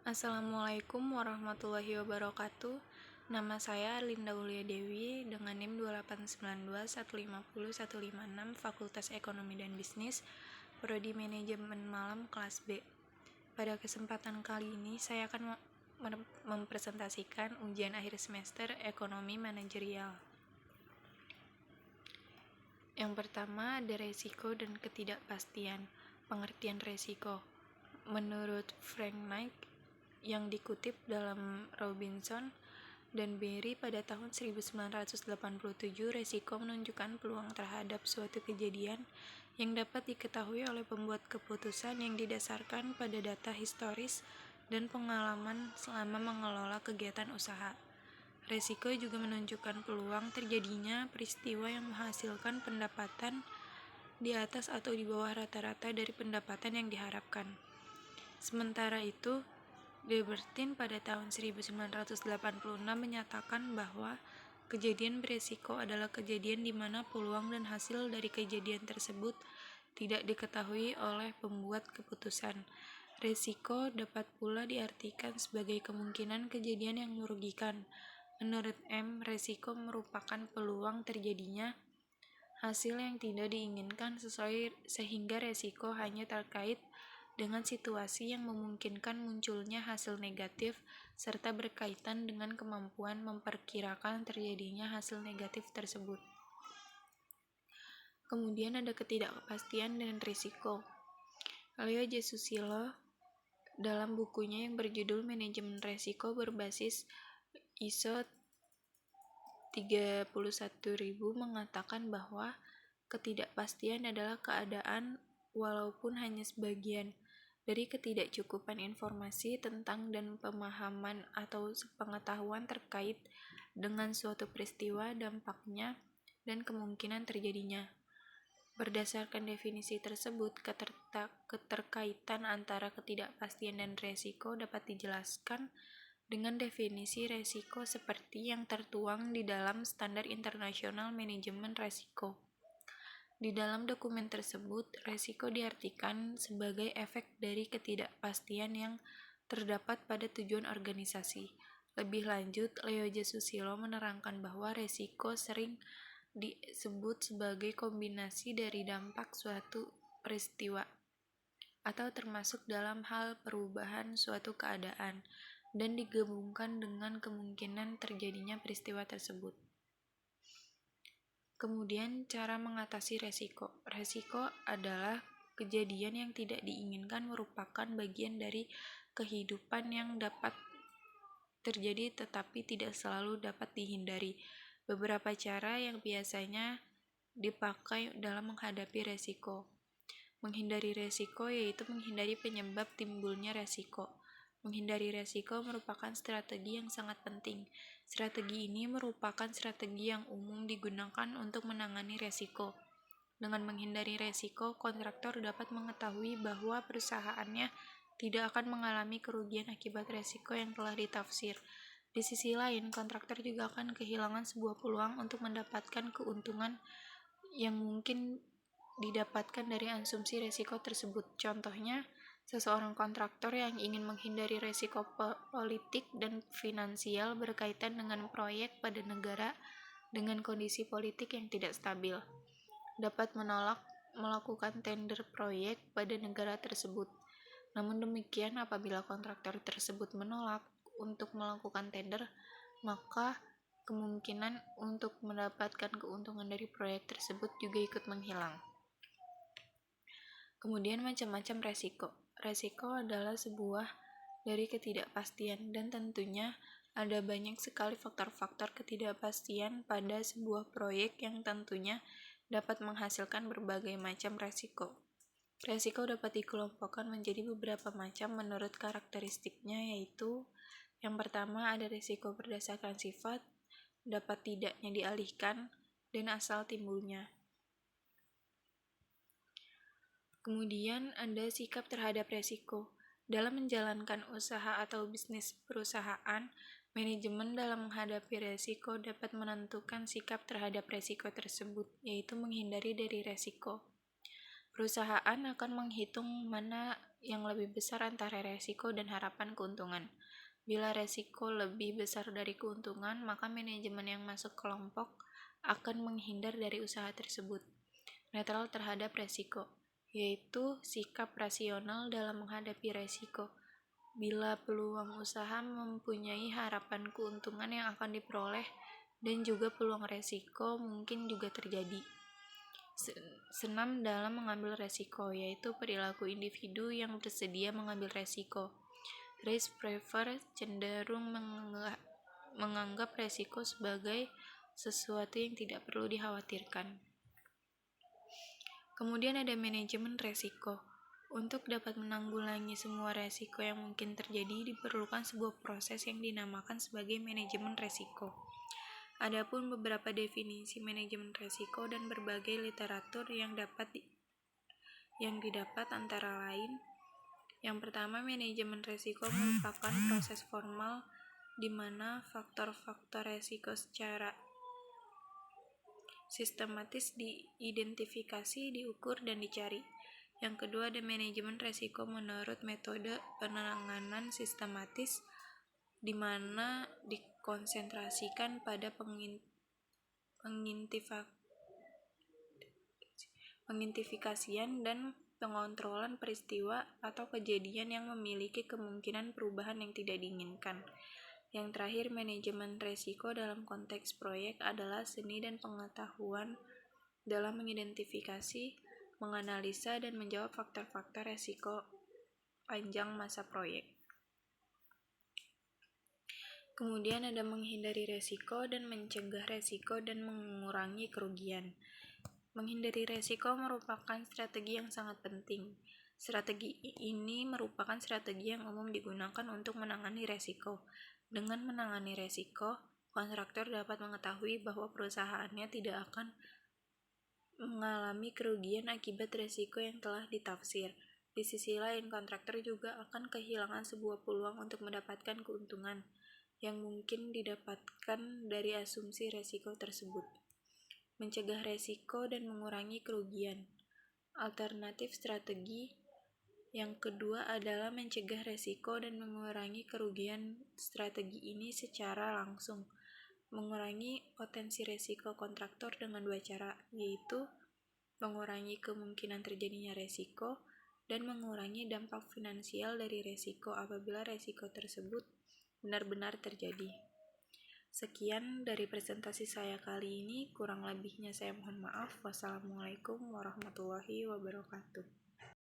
Assalamualaikum warahmatullahi wabarakatuh. Nama saya Arlinda Aulia Dewi dengan NIM 2892150156156 Fakultas Ekonomi dan Bisnis, Prodi Manajemen Malam kelas B. Pada kesempatan kali ini saya akan mempresentasikan ujian akhir semester Ekonomi Manajerial. Yang pertama ada resiko dan ketidakpastian. Pengertian resiko. Menurut Frank Knight yang dikutip dalam Robinson dan Berry pada tahun 1987, resiko menunjukkan peluang terhadap suatu kejadian yang dapat diketahui oleh pembuat keputusan yang didasarkan pada data historis dan pengalaman selama mengelola kegiatan usaha. Resiko juga menunjukkan peluang terjadinya peristiwa yang menghasilkan pendapatan di atas atau di bawah rata-rata dari pendapatan yang diharapkan. Sementara itu, Debertin pada tahun 1986 menyatakan bahwa kejadian beresiko adalah kejadian di mana peluang dan hasil dari kejadian tersebut tidak diketahui oleh pembuat keputusan. Resiko dapat pula diartikan sebagai kemungkinan kejadian yang merugikan. Menurut M, resiko merupakan peluang terjadinya hasil yang tidak diinginkan sehingga resiko hanya terkait dengan situasi yang memungkinkan munculnya hasil negatif serta berkaitan dengan kemampuan memperkirakan terjadinya hasil negatif tersebut. Kemudian ada ketidakpastian dan risiko. Leo J. Susilo dalam bukunya yang berjudul Manajemen Resiko berbasis ISO 31000 mengatakan bahwa ketidakpastian adalah keadaan walaupun hanya sebagian dari ketidakcukupan informasi tentang dan pemahaman atau pengetahuan terkait dengan suatu peristiwa, dampaknya, dan kemungkinan terjadinya. Berdasarkan definisi tersebut, keterkaitan antara ketidakpastian dan resiko dapat dijelaskan dengan definisi resiko seperti yang tertuang di dalam Standar Internasional Manajemen Resiko. Di dalam dokumen tersebut, resiko diartikan sebagai efek dari ketidakpastian yang terdapat pada tujuan organisasi. Lebih lanjut, Leo J. Susilo menerangkan bahwa resiko sering disebut sebagai kombinasi dari dampak suatu peristiwa atau termasuk dalam hal perubahan suatu keadaan dan digabungkan dengan kemungkinan terjadinya peristiwa tersebut. Kemudian cara mengatasi resiko. Resiko adalah kejadian yang tidak diinginkan merupakan bagian dari kehidupan yang dapat terjadi tetapi tidak selalu dapat dihindari. Beberapa cara yang biasanya dipakai dalam menghadapi resiko. Menghindari resiko yaitu menghindari penyebab timbulnya resiko. Menghindari resiko merupakan strategi yang sangat penting. Strategi ini merupakan strategi yang umum digunakan untuk menangani resiko. Dengan menghindari resiko, kontraktor dapat mengetahui bahwa perusahaannya tidak akan mengalami kerugian akibat resiko yang telah ditafsir. Di sisi lain, kontraktor juga akan kehilangan sebuah peluang untuk mendapatkan keuntungan yang mungkin didapatkan dari asumsi resiko tersebut. Contohnya, seseorang kontraktor yang ingin menghindari resiko politik dan finansial berkaitan dengan proyek pada negara dengan kondisi politik yang tidak stabil, dapat menolak melakukan tender proyek pada negara tersebut. Namun demikian, apabila kontraktor tersebut menolak untuk melakukan tender, maka kemungkinan untuk mendapatkan keuntungan dari proyek tersebut juga ikut menghilang. Kemudian macam-macam resiko. Resiko adalah sebuah dari ketidakpastian dan tentunya ada banyak sekali faktor-faktor ketidakpastian pada sebuah proyek yang tentunya dapat menghasilkan berbagai macam resiko. Resiko dapat dikelompokkan menjadi beberapa macam menurut karakteristiknya, yaitu yang pertama ada resiko berdasarkan sifat, dapat tidaknya dialihkan, dan asal timbulnya. Kemudian ada sikap terhadap resiko. Dalam menjalankan usaha atau bisnis perusahaan, manajemen dalam menghadapi resiko dapat menentukan sikap terhadap resiko tersebut, yaitu menghindari dari resiko. Perusahaan akan menghitung mana yang lebih besar antara resiko dan harapan keuntungan. Bila resiko lebih besar dari keuntungan, maka manajemen yang masuk kelompok akan menghindar dari usaha tersebut. Netral terhadap resiko, yaitu sikap rasional dalam menghadapi resiko. Bila peluang usaha mempunyai harapan keuntungan yang akan diperoleh dan juga peluang resiko mungkin juga terjadi. Senam dalam mengambil resiko, yaitu perilaku individu yang bersedia mengambil resiko. Risk prefer cenderung menganggap resiko sebagai sesuatu yang tidak perlu dikhawatirkan. Kemudian ada manajemen resiko. Untuk dapat menanggulangi semua resiko yang mungkin terjadi, diperlukan sebuah proses yang dinamakan sebagai manajemen resiko. Adapun beberapa definisi manajemen resiko dan berbagai literatur yang didapat antara lain. Yang pertama, manajemen resiko merupakan proses formal di mana faktor-faktor resiko secara sistematis diidentifikasi, diukur, dan dicari. Yang kedua, ada manajemen resiko menurut metode penanganan sistematis di mana dikonsentrasikan pada pengidentifikasian dan pengontrolan peristiwa atau kejadian yang memiliki kemungkinan perubahan yang tidak diinginkan. Yang terakhir, manajemen resiko dalam konteks proyek adalah seni dan pengetahuan dalam mengidentifikasi, menganalisa, dan menjawab faktor-faktor resiko panjang masa proyek. Kemudian ada menghindari resiko dan mencegah resiko dan mengurangi kerugian. Menghindari resiko merupakan strategi yang sangat penting. Strategi ini merupakan strategi yang umum digunakan untuk menangani resiko. Dengan menangani resiko, kontraktor dapat mengetahui bahwa perusahaannya tidak akan mengalami kerugian akibat resiko yang telah ditafsir. Di sisi lain, kontraktor juga akan kehilangan sebuah peluang untuk mendapatkan keuntungan yang mungkin didapatkan dari asumsi resiko tersebut. Mencegah resiko dan mengurangi kerugian. Alternatif strategi yang kedua adalah mencegah resiko dan mengurangi kerugian. Strategi ini secara langsung mengurangi potensi resiko kontraktor dengan dua cara, yaitu mengurangi kemungkinan terjadinya resiko dan mengurangi dampak finansial dari resiko apabila resiko tersebut benar-benar terjadi. Sekian dari presentasi saya kali ini, kurang lebihnya saya mohon maaf. Wassalamualaikum warahmatullahi wabarakatuh.